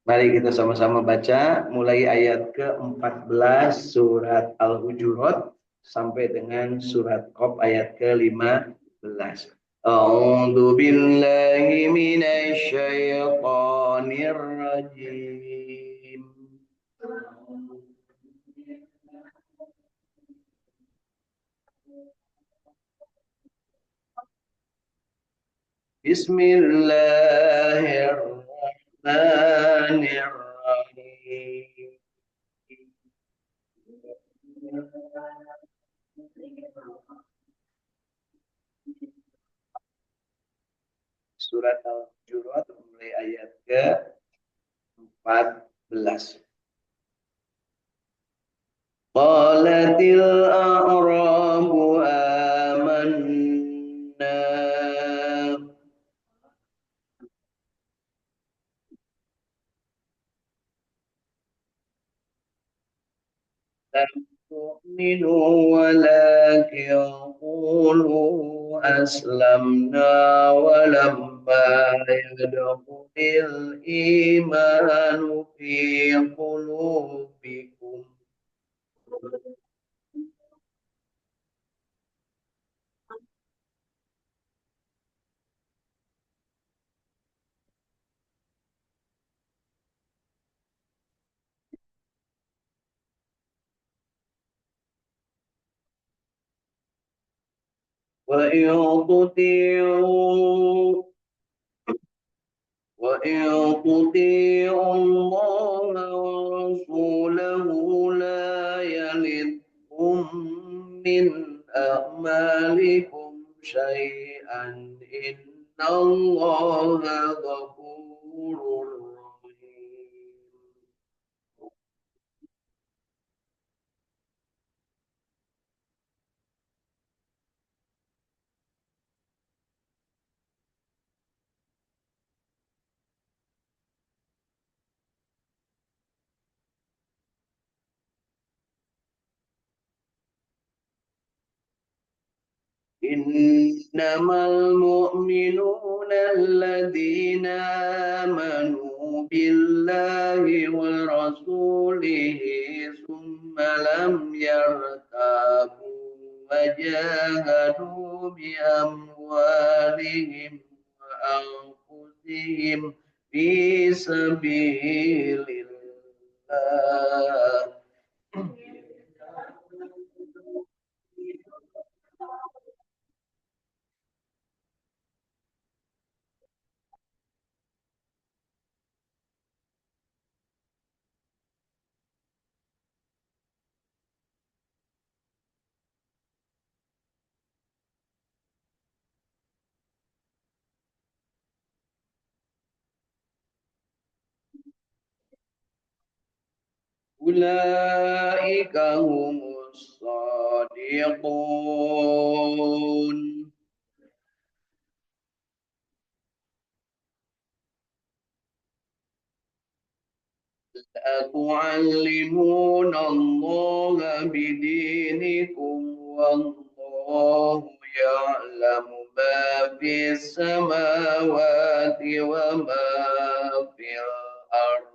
Mari kita sama-sama baca mulai ayat ke-14 surat Al-Hujurat sampai dengan surat Qaf ayat ke-15. A'udzu billahi minasy syaithanir rajim. Bismillahirrahmanirrahim. Surat Al-Hujurat mulai ayat ke-14. Qalatil a'rabu amanna lam tu'minu walakin qulu aslamna walamma yadkhulil imanu fi qulubikum wa in tuti'u وإن تطيعوا الله ورسوله لا يلدكم من أعمالكم شيئا إن الله غفور رحيم. إنما المؤمنون الذين آمنوا بالله ورسوله ثم لم يرتابوا وجاهدوا بأموالهم وأنفسهم في سبيل الله. أولئك هم الصادقون. أتعلمون الله بدينكم والله يعلم ما في السماوات وما في الأرض.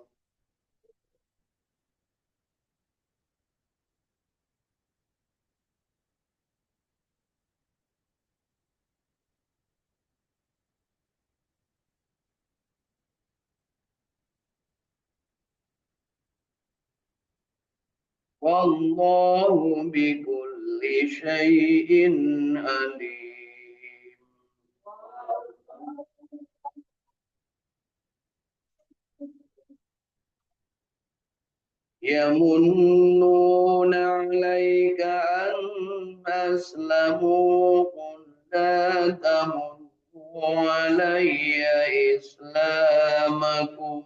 والله بكل شيء عليم. يمنون عليك أن أسلموا قل لا تمنوا علي إسلامكم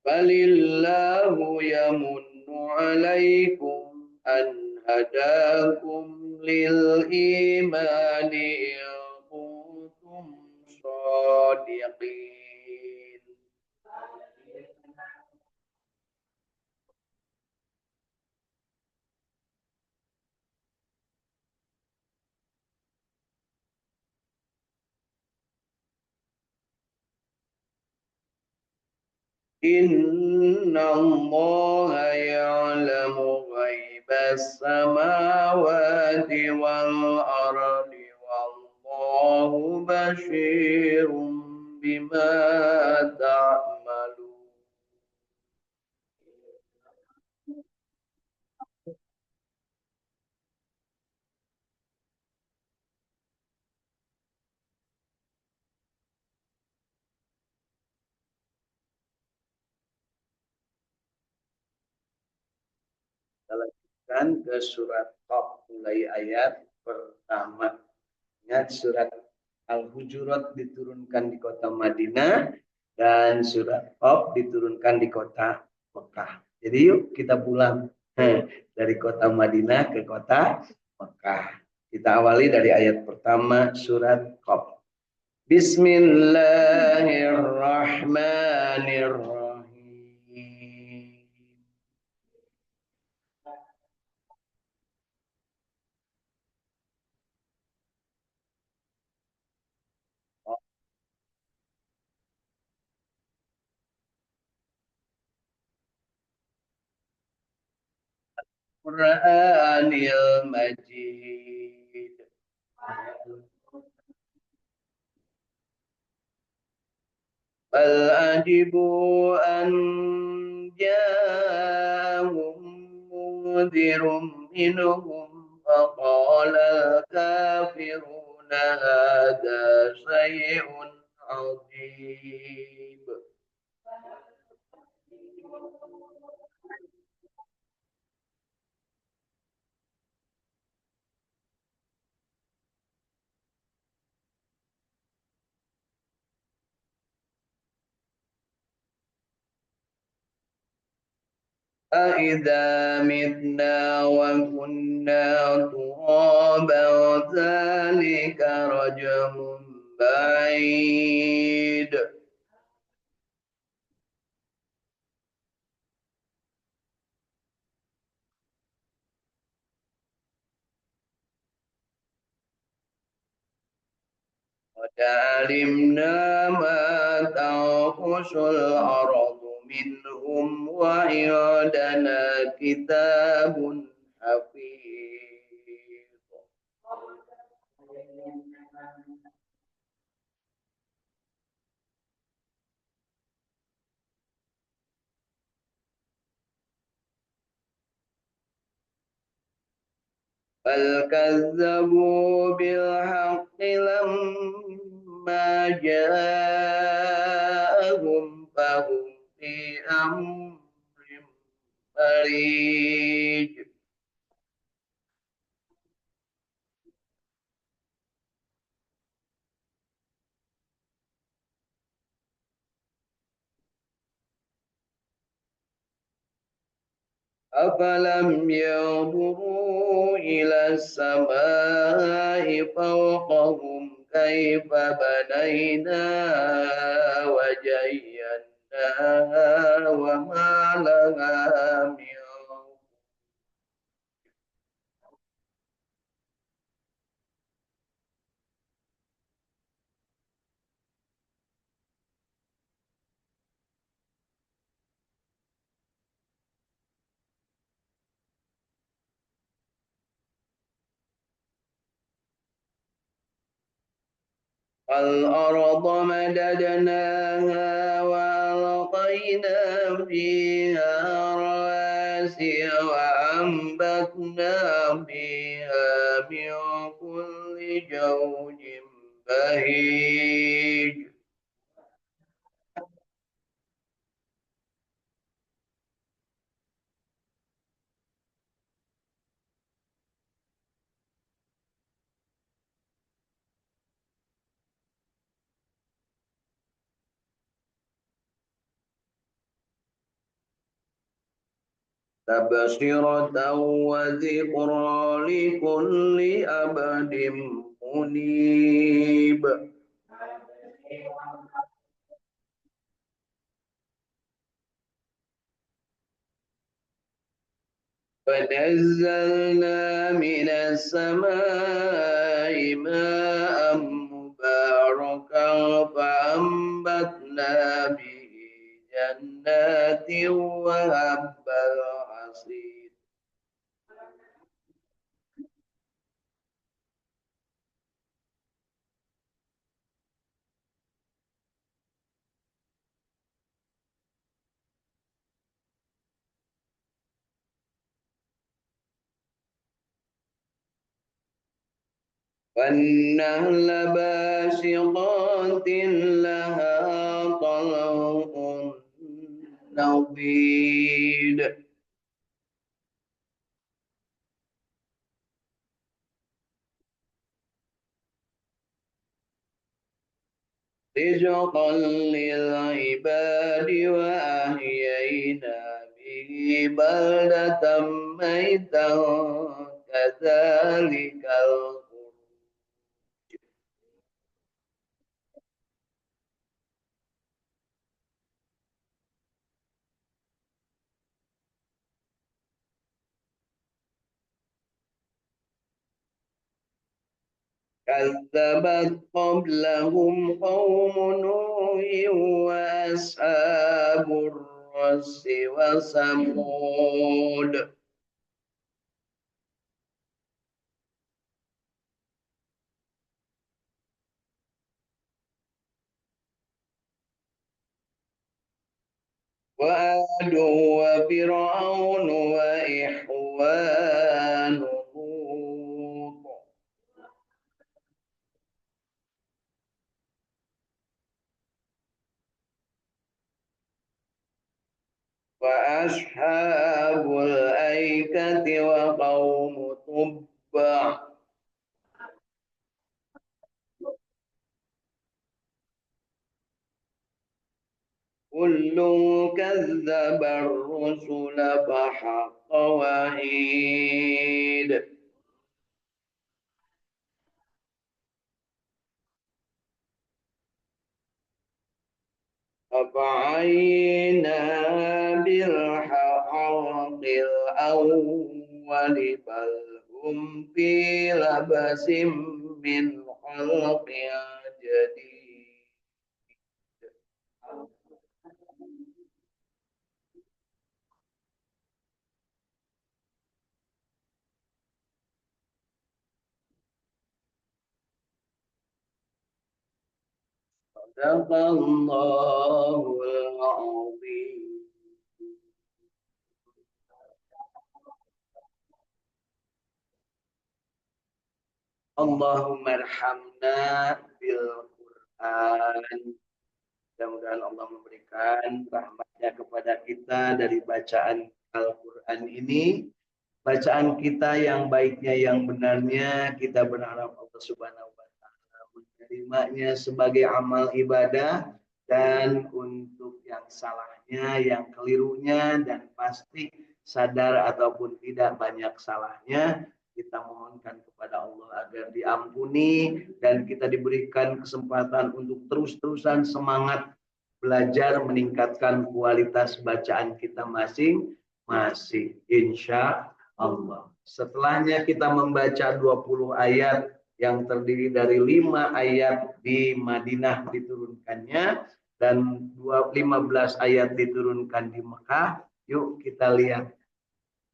بل الله يمن عليكم أن هداكم للإيمان إن كنتم صادقين. Inna Allah ya'lamu ghaibas samawati wal ardi wallahu basyirum bima ta'malun. Kita lanjutkan ke surat Qaf mulai ayat pertama. Ingat surat Al-Hujurat diturunkan di kota Madinah dan surat Qaf diturunkan di kota Mekah. Jadi yuk kita pulang dari kota Madinah ke kota Mekah. Kita awali dari ayat pertama surat Qaf. Bismillahirrahmanirrahim. Qur'anil Majid. بل عجبوا أن جاءهم منذر منهم فقال الكافرون هذا شيء عظيم. أَإِذَا مِتْنَا وَكُنَّا تُرَابًا ذَلِكَ رَجْعٌ بَعِيدٌ. قَدْ عَلِمْنَا مَا تَنقُصُ الْأَرْضُ مِنْهُمْ وَعِندَنَا كِتَابٌ حَفِيظٌ. بل كذبوا بالحق لما جاءهم فهم في أمر مريج. أفلم ينظروا إلى السماء فوقهم كيف بنيناها وزيناها وما لها من والأرض مددناها وألقينا فيها رواسي وأنبتنا فيها من كل زوج بهيج. تبصرة وذكرى لكل عبد منيب. فنزلنا من السماء ماء مباركا فأنبتنا به جنات وهب الحصيد والنهل باسقات لها طلع نضيد رزقا للعباد وأحيينا به بلدة ميتا كذلك الخروج كذبت قبلهم قوم نوح وأصحاب الرس وثمود وعاد وفرعون وإخوان لوط وأصحاب الأيكة وقوم تبع كل كذب الرسل فحق وعيد أفعينا بالحق الأول بل هم في لبس من خلق جديد صدق الله العظيم Allahumma arhamna bil Quran. Mudah-mudahan Allah memberikan rahmatnya kepada kita dari bacaan Al-Quran ini. Bacaan kita yang baiknya, yang benarnya, kita berharap Allah Subhanahu wa Ta'ala menerimanya sebagai amal ibadah, dan untuk yang salahnya, yang kelirunya, dan pasti sadar ataupun tidak banyak salahnya, kita mohonkan kepada Allah agar diampuni dan kita diberikan kesempatan untuk terus-terusan semangat belajar meningkatkan kualitas bacaan kita masing-masing. Insya Allah. Setelahnya kita membaca 20 ayat yang terdiri dari 5 ayat di Madinah diturunkannya dan 15 ayat diturunkan di Mekah. Yuk kita lihat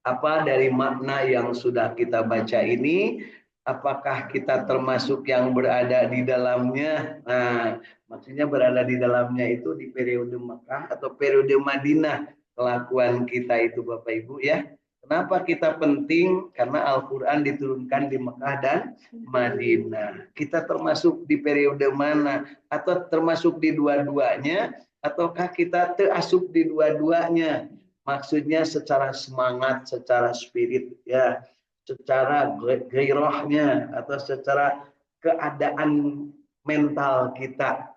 apa dari makna yang sudah kita baca ini. Apakah kita termasuk yang berada di dalamnya? Nah, maksudnya berada di dalamnya itu di periode Mekah atau periode Madinah kelakuan kita itu Bapak Ibu ya. Kenapa kita penting? Karena Al-Quran diturunkan di Mekah dan Madinah. Kita termasuk di periode mana? Atau termasuk di dua-duanya? Ataukah kita terasuk di dua-duanya? Maksudnya secara semangat, secara spirit, ya, secara gairahnya atau secara keadaan mental kita.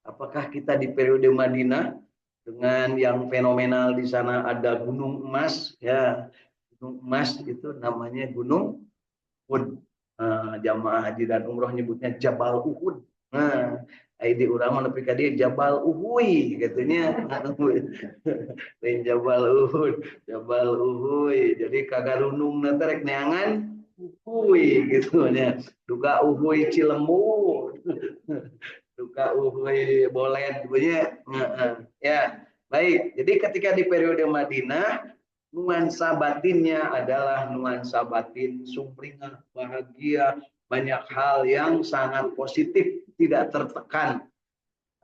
Apakah kita di periode Madinah dengan yang fenomenal di sana ada gunung emas, ya, gunung emas itu namanya gunung Uhud. Jamaah haji dan umroh nyebutnya Jabal Uhud. Nah, di urang nepi ka dieu Jabal Uhuy katanya. Lain Jabal Uhud, Jabal Uhuy. Jadi kagarunungna teh rek neangan Uhuy gitu nya. Duka Uhuy Cilembu. Duka Uhuy Bolet punya. Ya. Baik, jadi ketika di periode Madinah, nuansa batinnya adalah nuansa batin sumringah, bahagia, banyak hal yang sangat positif, tidak tertekan.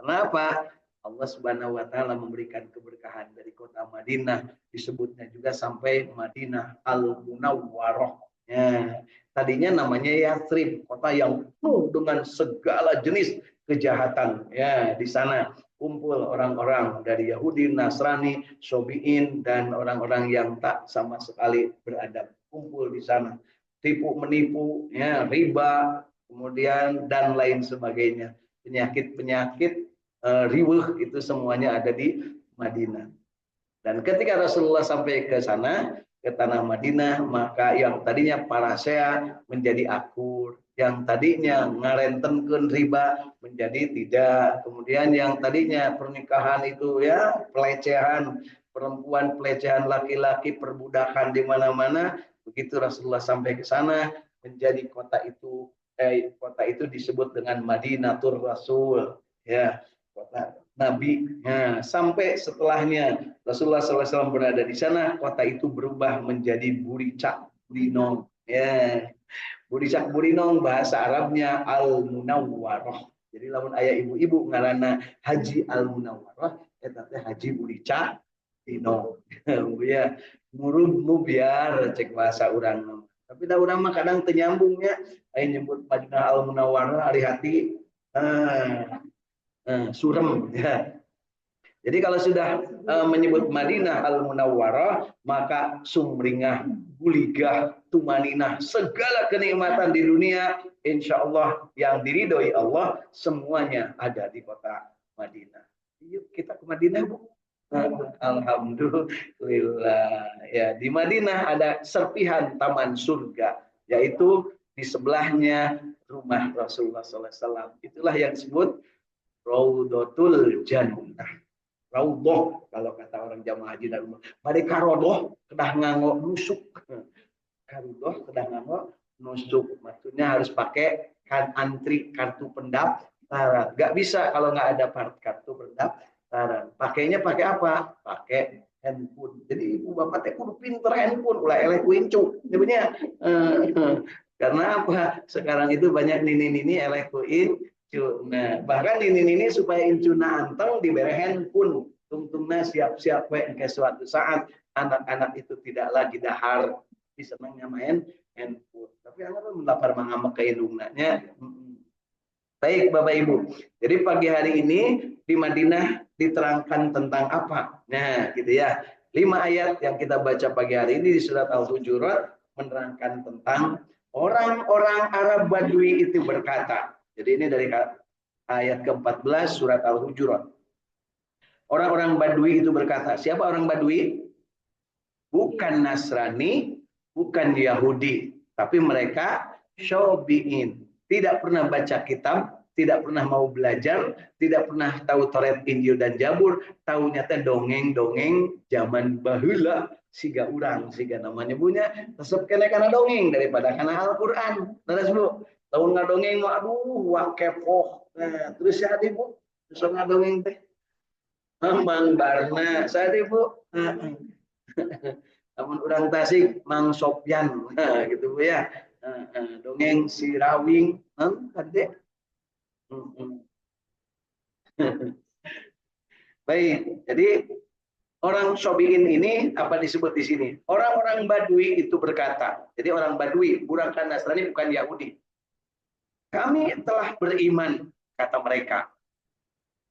Kenapa? Allah Subhanahu wa taala memberikan keberkahan dari kota Madinah, disebutnya juga sampai Madinah Al-Munawwarah. Ya, tadinya namanya Yathrib, kota yang penuh dengan segala jenis kejahatan. Ya, di sana kumpul orang-orang dari Yahudi, Nasrani, Sobiin, dan orang-orang yang tak sama sekali beradab. Kumpul di sana, tipu menipu, ya, riba, kemudian dan lain sebagainya. Penyakit-penyakit riweuh itu semuanya ada di Madinah. Dan ketika Rasulullah sampai ke sana, ke tanah Madinah, maka yang tadinya parasea menjadi akur, yang tadinya ngarentenkeun riba menjadi tidak. Kemudian yang tadinya pernikahan itu ya pelecehan perempuan, pelecehan laki-laki, perbudakan di mana-mana, begitu Rasulullah sampai ke sana menjadi kota itu disebut dengan Madinatur Rasul, ya, kota Nabi. Nah, sampai setelahnya Rasulullah SAW berada di sana, kota itu berubah menjadi Buricak Burinong. Ya, Buricak Burinong bahasa Arabnya Al-Munawwarah. Jadi lamun ayah ibu-ibu ngarana Haji Al-Munawwarah, eta teh Haji Buricak Burinong. Ya, murub biar cek bahasa urang. Tapi da urang mah kadang teu nyambungnya, aya nyebut Madinah Al-Munawwarah ari hati surem ya. Jadi kalau sudah menyebut Madinah Al-Munawwarah, maka sumringah, buligah, tumaninah, segala kenikmatan di dunia, insya Allah yang diridhoi Allah, semuanya ada di kota Madinah. Yuk kita ke Madinah, Bu. Alhamdulillah. Ya, di Madinah ada serpihan taman surga, yaitu di sebelahnya rumah Rasulullah SAW. Itulah yang disebut Raudhatul Jannah. Raudhah kalau kata orang jamaah haji dan umrah. Bade karodoh kedah nganggo nusuk. Karodoh kedah nganggo nusuk. Maksudnya harus pakai antri kartu pendaftaran. Gak bisa kalau nggak ada kartu pendaftaran. Pakainya pakai apa? Pakai handphone. Jadi ibu bapak teh kudu pinter handphone, ulah eleh kuincu. Sebenarnya karena apa? Sekarang itu banyak nini-nini eleh kuincu. Nah, bahkan ini supaya incuna anteng diberi handphone, tungtungna siap-siap ke suatu saat anak-anak itu tidak lagi dahar, senangnya main handphone. Tapi anak pun lapar mengamak ke indungnanya. Baik Bapak Ibu, jadi pagi hari ini di Madinah diterangkan tentang apa? Nah, gitu ya. 5 ayat yang kita baca pagi hari ini di surat Al-Hujurat menerangkan tentang orang-orang Arab Badui itu berkata. Jadi ini dari ayat ke-14 surat Al-Hujurat. Orang-orang Badui itu berkata, siapa orang Badui? Bukan Nasrani, bukan Yahudi, tapi mereka Syobiin. Tidak pernah baca kitab, tidak pernah mau belajar, tidak pernah tahu Taurat, Injil dan Zabur, tahunya teh dongeng-dongeng zaman baheula siga urang, siga namanya punya, resep kena kana dongeng daripada kana Al-Qur'an. Terus Bu, tahun ngadongeng mah aduh wah kepoh. Nah, terus ya Bu, terus ngadongeng teh. Mang Barna, saya Bu. Namun orang Tasik Mang Sopyan, nah, gitu Bu ya. Dongeng si Rawing, kan. Baik, jadi orang Sobiin ini apa disebut di sini? Orang-orang Badui itu berkata, jadi orang Badui, bukan Nasrani, bukan Yahudi. Kami telah beriman, kata mereka.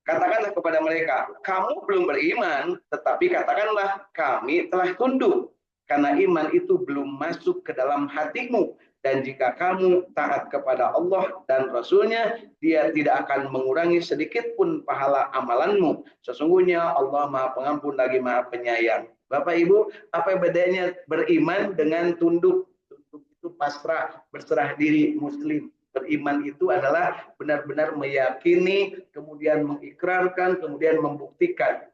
Katakanlah kepada mereka, kamu belum beriman, tetapi katakanlah kami telah tunduk. Karena iman itu belum masuk ke dalam hatimu. Dan jika kamu taat kepada Allah dan Rasulnya, dia tidak akan mengurangi sedikit pun pahala amalanmu. Sesungguhnya Allah Maha Pengampun lagi Maha Penyayang. Bapak Ibu, apa bedanya beriman dengan tunduk? Tunduk itu pasrah, berserah diri Muslim. Beriman itu adalah benar-benar meyakini, kemudian mengikrarkan, kemudian membuktikan.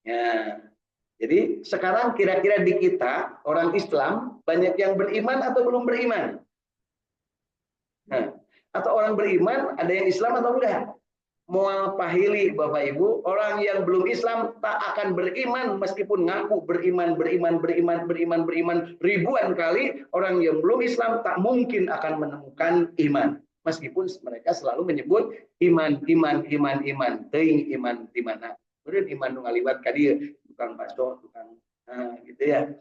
Ya. Jadi sekarang kira-kira di kita, orang Islam, banyak yang beriman atau belum beriman? Nah, atau orang beriman, ada yang Islam atau enggak? Mual pahili Bapak Ibu, orang yang belum Islam tak akan beriman meskipun ngaku beriman ribuan kali, orang yang belum Islam tak mungkin akan menemukan iman. Meskipun mereka selalu menyebut iman. Teuing iman di mana? Kemudian iman nu ngaliwat ka dieu, tukang bakso, tukang gitu ya.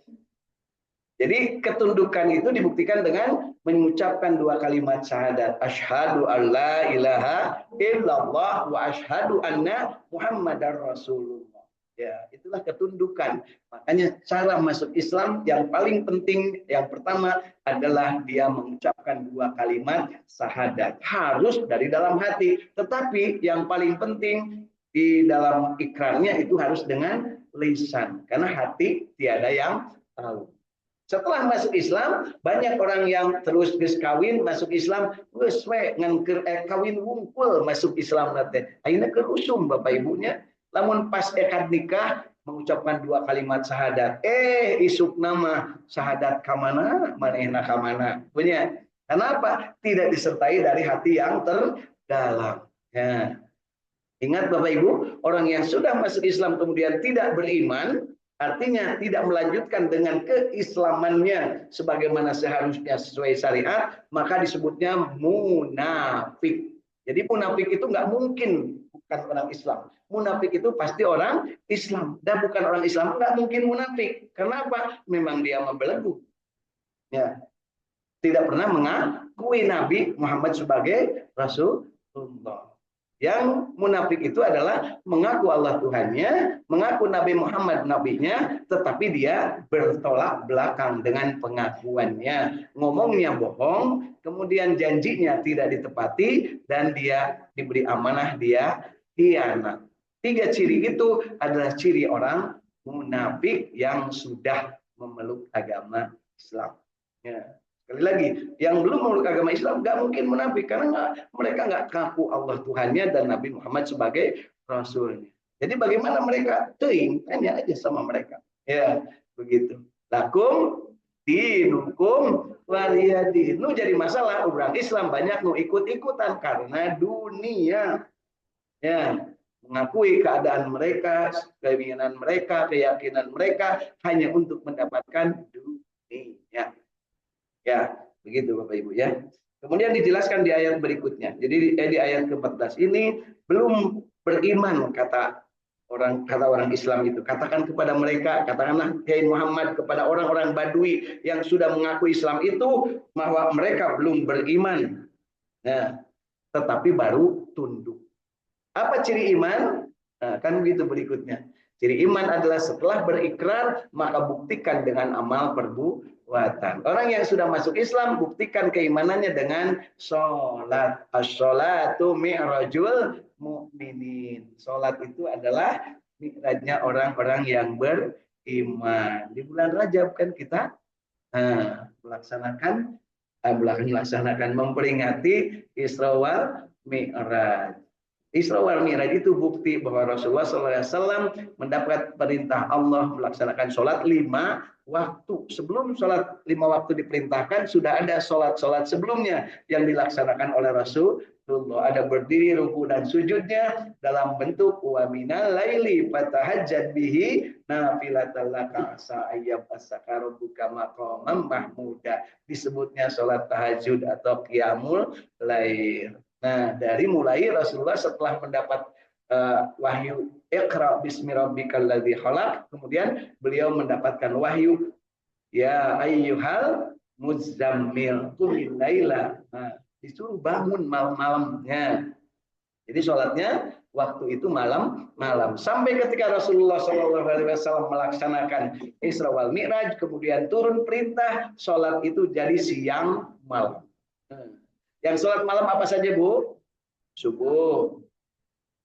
Jadi ketundukan itu dibuktikan dengan mengucapkan dua kalimat syahadat. Asyhadu alla ilaha illallah wa asyhadu anna Muhammadar Rasulullah. Ya, itulah ketundukan. Makanya cara masuk Islam yang paling penting yang pertama adalah dia mengucapkan dua kalimat syahadat. Harus dari dalam hati. Tetapi yang paling penting di dalam ikrarnya itu harus dengan lisan. Karena hati tiada yang tahu. Setelah masuk Islam, banyak orang yang terus geus kawin masuk Islam, geus we ngan kawin wungkul masuk Islam teh. Ayeuna keur usum Bapak Ibunya, lamun pas ekad nikah mengucapkan dua kalimat syahadat. Isuk nama syahadat ka mana, manehna ka mana. Punya. Kenapa? Tidak disertai dari hati yang terdalam. Ya. Ingat Bapak Ibu, orang yang sudah masuk Islam kemudian tidak beriman, artinya tidak melanjutkan dengan keislamannya sebagaimana seharusnya sesuai syariat, maka disebutnya munafik. Jadi munafik itu nggak mungkin bukan orang Islam. Munafik itu pasti orang Islam. Dan bukan orang Islam nggak mungkin munafik. Kenapa? Memang dia membelenggu. Ya. Tidak pernah mengakui Nabi Muhammad sebagai Rasulullah. Yang munafik itu adalah mengaku Allah Tuhannya, mengaku Nabi Muhammad nabinya, tetapi dia bertolak belakang dengan pengakuannya. Ngomongnya bohong, kemudian janjinya tidak ditepati, dan dia diberi amanah, dia khianat. 3 ciri itu adalah ciri orang munafik yang sudah memeluk agama Islam. Ya. Sekali lagi, yang belum memeluk agama Islam nggak mungkin munafik karena mereka nggak ngaku Allah Tuhannya dan Nabi Muhammad sebagai Rasulnya. Jadi bagaimana mereka? Tanya aja sama mereka. Ya, begitu. Lakum dinukum waliyadin. Nu jadi masalah orang Islam banyak nu ikut-ikutan karena dunia. Ya, mengakui keadaan mereka, keinginan mereka, keyakinan mereka hanya untuk mendapatkan dunia. Ya, begitu Bapak Ibu ya. Kemudian dijelaskan di ayat berikutnya. Jadi di ayat ke-14 ini belum beriman kata orang Islam itu. Katakan kepada mereka, katakanlah hai Muhammad kepada orang-orang Badui yang sudah mengaku Islam itu bahwa mereka belum beriman. Nah, tetapi baru tunduk. Apa ciri iman? Nah, kan begitu berikutnya. Ciri iman adalah setelah berikrar maka buktikan dengan amal perbuatan. Orang yang sudah masuk Islam buktikan keimanannya dengan sholat. As-sholatu mi'rajul mu'minin. Sholat itu adalah mi'rajnya orang-orang yang beriman. Di bulan Rajab kan kita melaksanakan memperingati Isra wal Mi'raj. Isra wal Mi'raj itu bukti bahwa Rasulullah SAW mendapat perintah Allah melaksanakan sholat 5 waktu. Sebelum sholat 5 waktu diperintahkan, sudah ada sholat-sholat sebelumnya yang dilaksanakan oleh Rasulullah. Ada berdiri, ruku, dan sujudnya dalam bentuk wa minal laili fatahajjad bihi nafilatan laka asa ayyab as-sakarubuka maqamam mahmuda. Disebutnya sholat tahajud atau qiyamul lail. Nah, dari mulai Rasulullah setelah mendapat wahyu Iqra bismi rabbikal ladzi khalaq, kemudian beliau mendapatkan wahyu ya ayyuhal muzzammil qumil laila. Nah, disuruh bangun malam-malamnya. Jadi sholatnya waktu itu malam-malam. Sampai ketika Rasulullah SAW melaksanakan Isra wal Mi'raj, kemudian turun perintah sholat itu jadi siang malam. Yang sholat malam apa saja Bu? Subuh,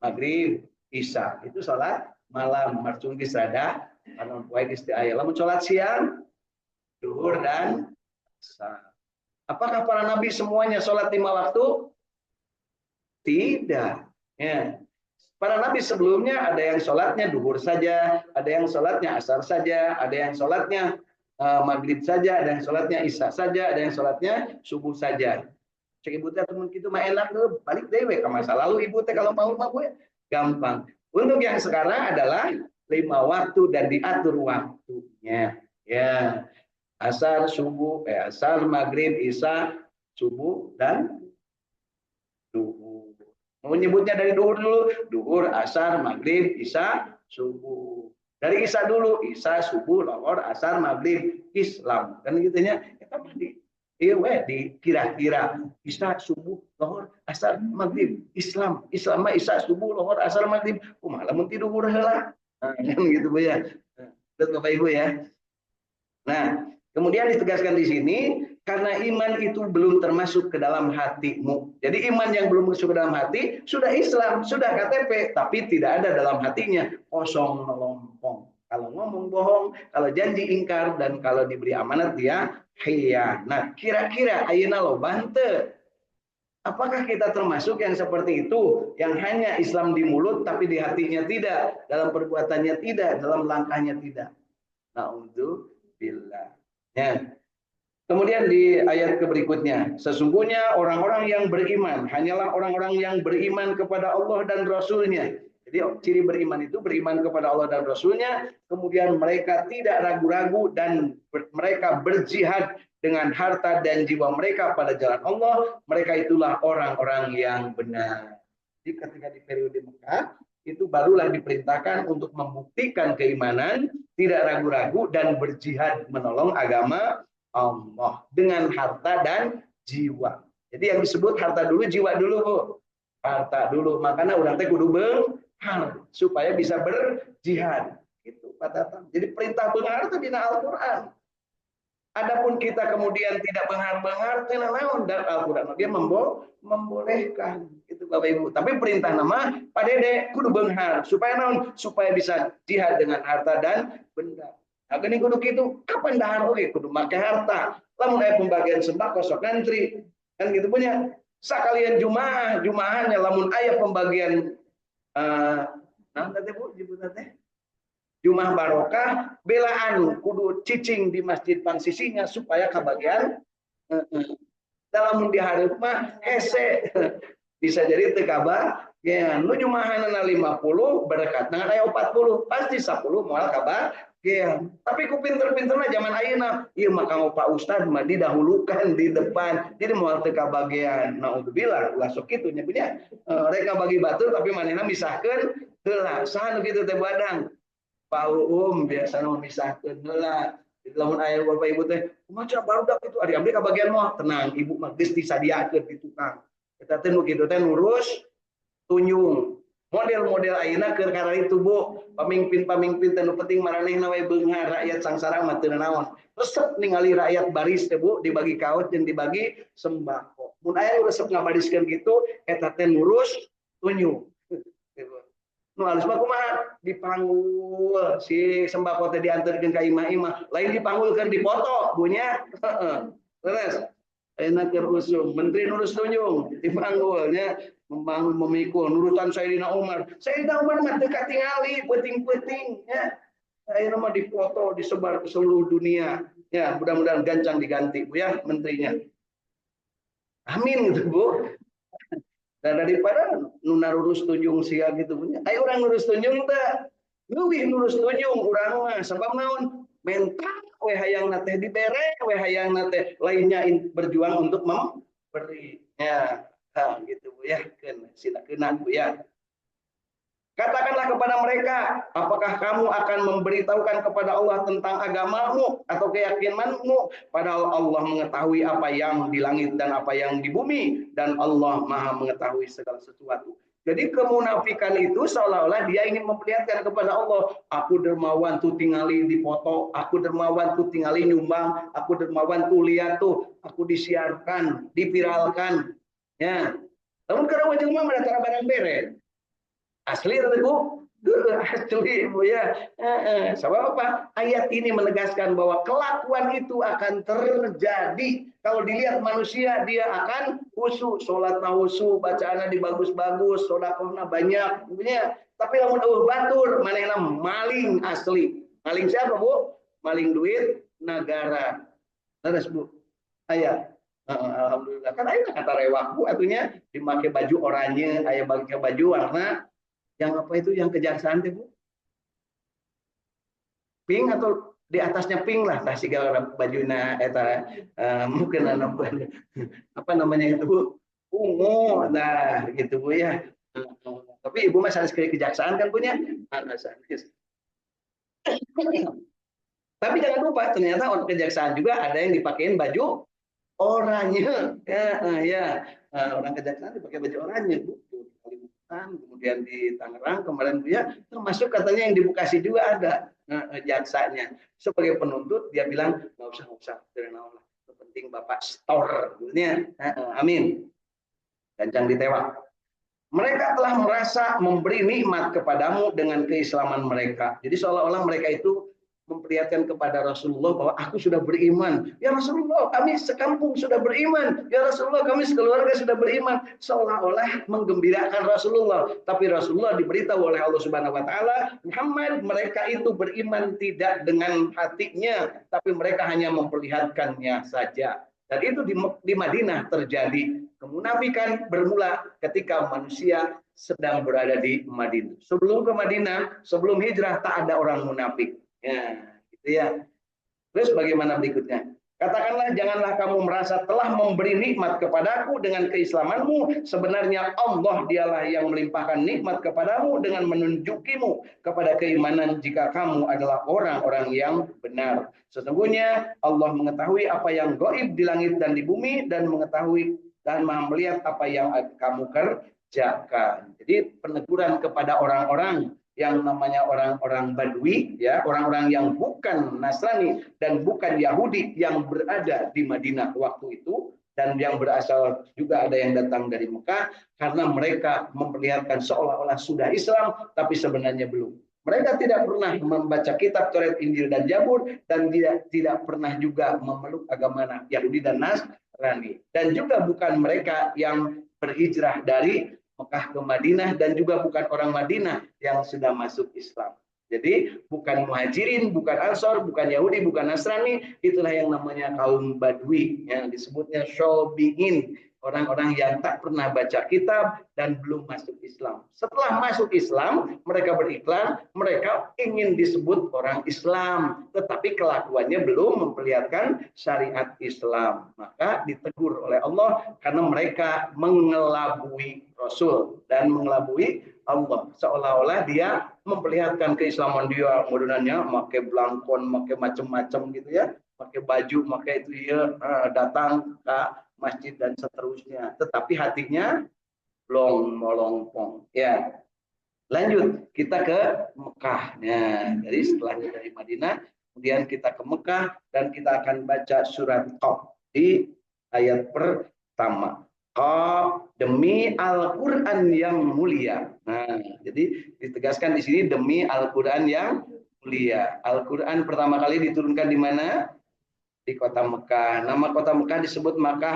maghrib, isya. Itu sholat malam. Marcung disada, anon poe istiaya. Lamun sholat siang, duhur dan asar. Apakah para nabi semuanya sholat 5 waktu? Tidak. Ya. Para nabi sebelumnya ada yang sholatnya duhur saja, ada yang sholatnya asar saja, ada yang sholatnya maghrib saja, ada yang sholatnya isya saja, ada yang sholatnya subuh saja. Cek ibu teh temen gitu mah enak tuh, balik dewe ke masa lalu ibu teh kalau mau mah gue gampang. Untuk yang sekarang adalah 5 waktu dan diatur waktunya. Ya, asar, subuh, asar, maghrib, isya, subuh dan duhur. Mau nyebutnya dari duhur dulu, duhur, asar, maghrib, isya, subuh. Dari isya dulu, isya, subuh, lohor, asar, maghrib, Islam. Kan gitunya, kita di di kira-kira isya, subuh, lohor, asar, maghrib, Islam. Islam mah isya, subuh, lohor, asar, maghrib. Malah mun tidur heula. Nah, kan gitu Bu ya. Lihat Bapak Ibu ya. Nah, kemudian ditegaskan di sini karena iman itu belum termasuk ke dalam hatimu. Jadi iman yang belum masuk ke dalam hati sudah Islam, sudah KTP, tapi tidak ada dalam hatinya, kosong melompong. Kalau ngomong bohong, kalau janji ingkar, dan kalau diberi amanat dia khianat. Kira-kira ayeuna lo bante. Apakah kita termasuk yang seperti itu, yang hanya Islam di mulut tapi di hatinya tidak, dalam perbuatannya tidak, dalam langkahnya tidak? Na'udzubillah. Ya. Kemudian di ayat berikutnya, sesungguhnya orang-orang yang beriman hanyalah orang-orang yang beriman kepada Allah dan Rasul-Nya. Jadi ciri beriman itu beriman kepada Allah dan Rasul-Nya, kemudian mereka tidak ragu-ragu dan mereka berjihad dengan harta dan jiwa mereka pada jalan Allah. Mereka itulah orang-orang yang benar. Jadi ketika di periode Mekah, itu barulah diperintahkan untuk membuktikan keimanan, tidak ragu-ragu dan berjihad menolong agama Allah dengan harta dan jiwa. Jadi yang disebut harta dulu, jiwa dulu, Bu. Harta dulu. Makanya orang teh kudu benghar supaya bisa berjihad. Itu Pak Tatang. Jadi perintah benghar itu di Al-Qur'an. Adapun kita kemudian tidak benghar-benghar, naon dan Al-Qur'an dia membolehkan itu Bapak Ibu. Tapi perintah nama Pak Dede kudu benghar supaya naon? Supaya bisa jihad dengan harta dan benda. Nah, gini kudu gitu, kapan dahar oke kudu make harta. Lamun aya pembagian sembako sok ngantri. Kan gitu punya. Sakalian jumaahnya lamun aya pembagian naon teh Bu, nyebutna teh? Jumaah barokah, belaan kudu cicing di masjid pangsisinya supaya kebagian dalam di hari mah hese bisa jadi teu ya nu jumahanana 50 berkat dengan aya 40 pasti 10 moal kabar ya tapi ku pinter-pinterna zaman ayeuna ieu mah kanggo Pak Ustad mah didahulukan di depan jadi moal teu kabagian naudzubillah ulah sok kitu nya punya rek bagi batur tapi manehna misahkeun heula saha nu kitu teh badang Pak biasa memisahkeun heula. Lamun aya Bapak Ibu teh, kumaha barudak itu ari abdi ka bagian moal tenang, Ibu mah geus disadiakeun di tukang. Eta teh nu kitu teh nurus tunjung. Model-model ayeuna keur karena itu Bu, pamimpin-pamimpin teh nu penting maranehna we beunghar rakyat sangsara mah teu naon. Resep ningali rakyat baris teh Bu, dibagi kaot jeung dibagi sembako. Mun aya resep ngabariskeun kitu, eta teh nurus tunjung. Nu halus mah kumaha dipanggul si sembako teh dianterkeun ka imah-imah lain dipanggulkeun dipoto bunya heeh terus enak keur usum menteri nurus tunjung dipanggulnya memikul nurutan Sayyidina Umar mah teu katingali peuting-peuting ya ayeuna mah dipoto disebar ke seluruh dunia ya mudah-mudahan gancang diganti Bu ya menterinya amin gitu Bu. Dan daripada nu narurus tunjung sia gitu punya ayo orang nurus tunjung teh leuwih nurus tunjung urang mah sabab naon mental we hayangna teh dibere we hayangna teh lainnya berjuang untuk memberi ya nah, gitu Bu ya keun sila keunang Bu ya. Katakanlah kepada mereka, apakah kamu akan memberitahukan kepada Allah tentang agamamu atau keyakinanmu? Padahal Allah mengetahui apa yang di langit dan apa yang di bumi. Dan Allah maha mengetahui segala sesuatu. Jadi kemunafikan itu seolah-olah dia ingin memperlihatkan kepada Allah, aku dermawan tuh tingali di foto, aku dermawan tuh tingali nyumbang, aku dermawan tuh lihat tuh, aku disiarkan, dipiralkan. Ya. Namun karena wajah mah ada barang beret. Asli atau Bu? Asli Bu ya. Sebab apa? Ayat ini menegaskan bahwa kelakuan itu akan terjadi. Kalau dilihat manusia dia akan khusyuk, sholatna khusyuk, bacaannya dibagus-bagus, sedekahna banyak, punya. Tapi lamun batur, manehna maling asli. Maling siapa Bu? Maling duit negara. Terus Bu. Ayat. Alhamdulillah. Kan ayeuna kata rewaku artinya dipakai baju oranye, aya pakai baju warna yang apa itu yang kejaksaan teh Bu? Pink atau di atasnya pink lah tah sigala bajuna eta mungkin apa namanya itu Bu? Ungu. Nah, gitu Bu ya. Tapi Ibu mah sanes kejaksaan kan punya? Sanes. Tapi jangan lupa ternyata orang kejaksaan juga ada yang dipakein baju oranye. Ya. Orang kejaksaan dipakai baju oranye Bu. Di Kalimantan, kemudian di Tangerang kemarin Bu ya, termasuk katanya yang di Bekasi juga ada jaksanya. Sebagai penuntut dia bilang nggak usah, penting Bapak store, amin. Gancang ditewak. Mereka telah merasa memberi nikmat kepadamu dengan keislaman mereka. Jadi seolah-olah mereka itu memperlihatkan kepada Rasulullah bahwa aku sudah beriman. Ya Rasulullah, kami sekampung sudah beriman. Ya Rasulullah, kami sekeluarga sudah beriman. Seolah-olah menggembirakan Rasulullah. Tapi Rasulullah diberitahu oleh Allah Subhanahu wa taala, Muhammad, mereka itu beriman tidak dengan hatinya, tapi mereka hanya memperlihatkannya saja. Dan itu di Madinah terjadi. Kemunafikan bermula ketika manusia sedang berada di Madinah. Sebelum ke Madinah, sebelum hijrah tak ada orang munafik. Ya, gitu ya. Terus bagaimana berikutnya? Katakanlah, janganlah kamu merasa telah memberi nikmat kepadaku dengan keislamanmu. Sebenarnya Allah dialah yang melimpahkan nikmat kepadamu dengan menunjukimu kepada keimanan jika kamu adalah orang-orang yang benar. Sesungguhnya Allah mengetahui apa yang gaib di langit dan di bumi dan mengetahui dan Maha melihat apa yang kamu kerjakan. Jadi peneguran kepada orang-orang yang namanya orang-orang Badui, ya, orang-orang yang bukan Nasrani dan bukan Yahudi yang berada di Madinah waktu itu, dan yang berasal juga ada yang datang dari Mekah, karena mereka memperlihatkan seolah-olah sudah Islam, tapi sebenarnya belum. Mereka tidak pernah membaca kitab Taurat, Injil, dan Zabur, dan tidak pernah juga memeluk agama Yahudi dan Nasrani. Dan juga bukan mereka yang berhijrah dari Mekah ke Madinah, dan juga bukan orang Madinah yang sudah masuk Islam. Jadi bukan muhajirin, bukan ansor, bukan Yahudi, bukan Nasrani, itulah yang namanya kaum Badui, yang disebutnya Syobiin, orang-orang yang tak pernah baca kitab dan belum masuk Islam. Setelah masuk Islam, mereka beriklan, mereka ingin disebut orang Islam, tetapi kelakuannya belum memperlihatkan syariat Islam. Maka ditegur oleh Allah karena mereka mengelabui Rasul dan mengelabui Allah. Seolah-olah dia memperlihatkan keislaman dia, modernnya pakai belangkon, pakai macam-macam gitu ya, pakai baju, pakai itu ya, datang ke masjid dan seterusnya. Tetapi hatinya belum melongpong. Ya, lanjut kita ke Mekah. Nah, jadi setelahnya dari Madinah, kemudian kita ke Mekah dan kita akan baca surat Qaf di ayat pertama. Qaf, demi Al-Qur'an yang mulia. Nah, jadi ditegaskan di sini demi Al-Qur'an yang mulia. Al-Qur'an pertama kali diturunkan di mana? Di kota Mekah. Nama kota Mekah disebut Makkah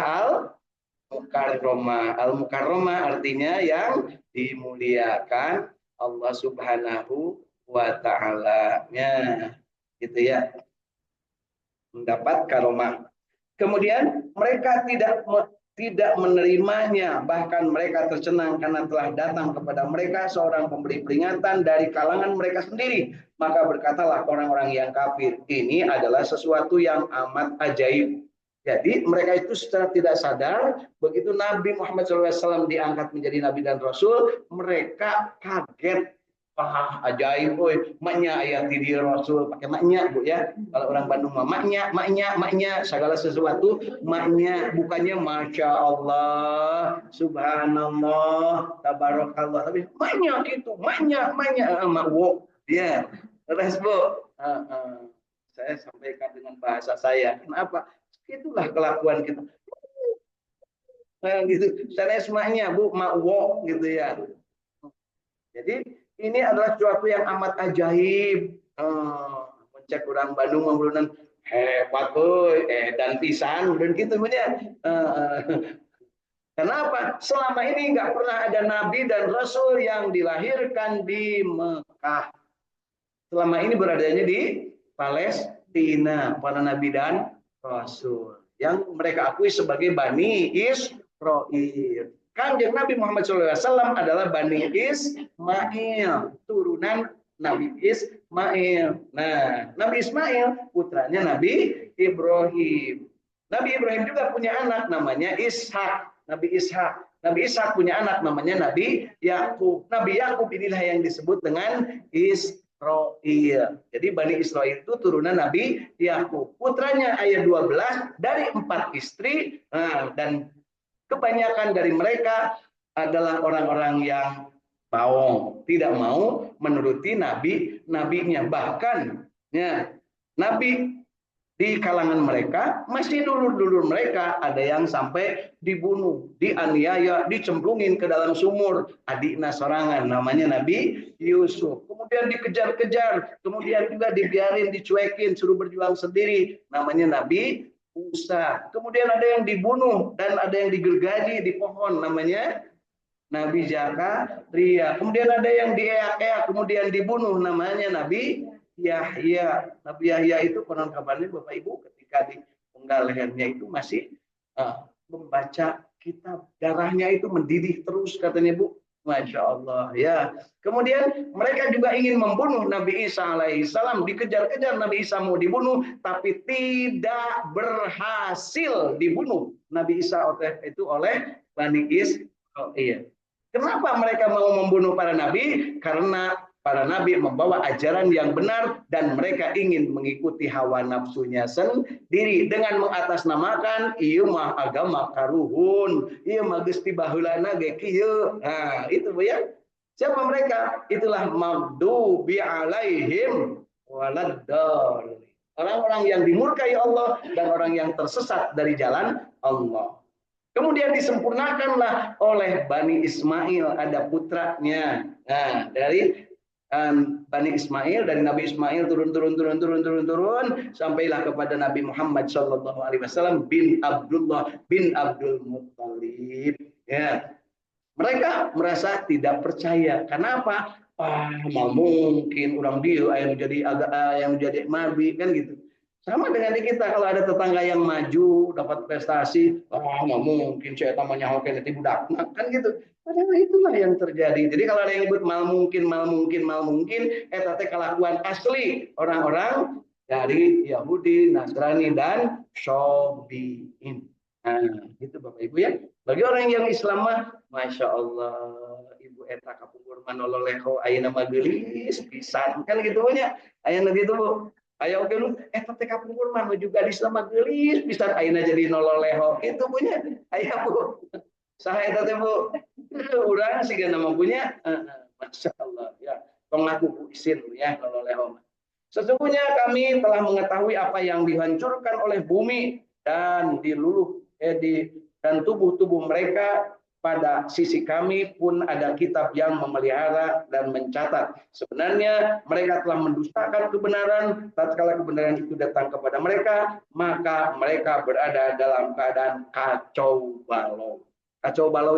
Al-Mukarramah. Al-Mukarramah artinya yang dimuliakan Allah Subhanahu wa taala-nya. Gitu ya. Mendapat karomah. Kemudian mereka tidak menerimanya, bahkan mereka tercengang karena telah datang kepada mereka seorang pemberi peringatan dari kalangan mereka sendiri. Maka berkatalah orang-orang yang kafir, ini adalah sesuatu yang amat ajaib. Jadi mereka itu secara tidak sadar, begitu Nabi Muhammad SAW diangkat menjadi Nabi dan Rasul, mereka kaget. Wah, ajaib, maknya ayat di Rasul pakai maknya Bu ya. Kalau orang Bandung mah maknya segala sesuatu maknya, bukannya masya Allah, subhanallah, tabarakallah, tapi maknya gitu, maknya makwo ya. Terus Bu, saya sampaikan dengan bahasa saya. Kenapa? Itulah kelakuan kita. Gitu. Saya semuanya Bu, makwo gitu ya. Jadi ini adalah sesuatu yang amat ajaib. Mencek orang Bandung membulunan hebat, dan pisan dan gitu punya. Kenapa? Selama ini nggak pernah ada nabi dan rasul yang dilahirkan di Mekah. Selama ini beradanya di Palestina, para nabi dan rasul. yang mereka akui sebagai Bani Israil. Kanjeng Nabi Muhammad SAW adalah Bani Ismail, turunan Nabi Ismail. Nah, Nabi Ismail putranya Nabi Ibrahim. Nabi Ibrahim juga punya anak namanya Ishak. Nabi Ishak. Nabi Ishak punya anak namanya Nabi Yakub. Nabi Yakub inilah yang disebut dengan Israel. Jadi Bani Israel itu turunan Nabi Yakub. Putranya ayat 12 dari 4 istri. Nah, dan kebanyakan dari mereka adalah orang-orang yang bohong, tidak mau menuruti nabinya. Bahkan ya, nabi di kalangan mereka, masih dulur-dulur mereka, ada yang sampai dibunuh, dianiaya, dicemplungin ke dalam sumur. Adiknya sorangan, namanya Nabi Yusuf. Kemudian dikejar-kejar, kemudian juga dibiarin, dicuekin, suruh berjuang sendiri. Namanya Nabi Musa. Kemudian ada yang dibunuh dan ada yang digergaji di pohon, namanya Nabi Zakaria. Kemudian ada yang dieak-eak, kemudian dibunuh, namanya Nabi Yahya. Nabi Yahya itu konon kabarnya Bapak Ibu ketika di penggal lehernya itu masih membaca kitab. Darahnya itu mendidih terus katanya Bu. Masya Allah ya. Kemudian mereka juga ingin membunuh Nabi Isa alaihissalam. Dikejar-kejar Nabi Isa mau dibunuh, tapi tidak berhasil dibunuh Nabi Isa itu oleh Bani Israil. Kenapa mereka mau membunuh para nabi? Karena para nabi membawa ajaran yang benar dan mereka ingin mengikuti hawa nafsunya sendiri dengan mengatasnamakan ieu mah agama karuhun, ieu mah geus tibaheulana ge kieu. Nah, itu Bu ya. Siapa mereka? Itulah maghdubi alaihim waladdallin. Orang-orang yang dimurkai Allah dan orang yang tersesat dari jalan Allah. Kemudian disempurnakanlah oleh Bani Ismail, ada putranya. Nah, dari Bani Ismail, dari Nabi Ismail turun sampailah kepada Nabi Muhammad SAW bin Abdullah bin Abdul Muttalib. Ya, mereka merasa tidak percaya. Kenapa? Mau mungkin orang dia yang jadi nabi kan gitu. Sama dengan di kita, kalau ada tetangga yang maju dapat prestasi, mau mungkin saya tamanya hoki nanti budak, kan gitu. Padahal itulah yang terjadi. Jadi kalau ada yang nyebut mal mungkin, tete kelakuan asli orang-orang dari Yahudi, Nasrani dan Syabi'in. Nah, itu Bapak Ibu ya. Bagi orang yang Islam mah, Masya Allah, Ibu eta kapungkur manololeho ayeuna mah geulis pisan kan gitu nya. Ayeuna gitu Bu. Ayo oke lu, tapi kapungkur mah juga di Islam geulis pisan ayeuna jadi nololeho. Itu punya. Ayo Bu. Saha eta teh Bu? Urang siga nama punya. Masya Allah ya. Pengaku isin ya nololeho. Sesungguhnya kami telah mengetahui apa yang dihancurkan oleh bumi dan dan tubuh-tubuh mereka. Pada sisi kami pun ada kitab yang memelihara dan mencatat. Sebenarnya mereka telah mendustakan kebenaran. Tatkala kebenaran itu datang kepada mereka, maka mereka berada dalam keadaan kacau balau. Kacau balau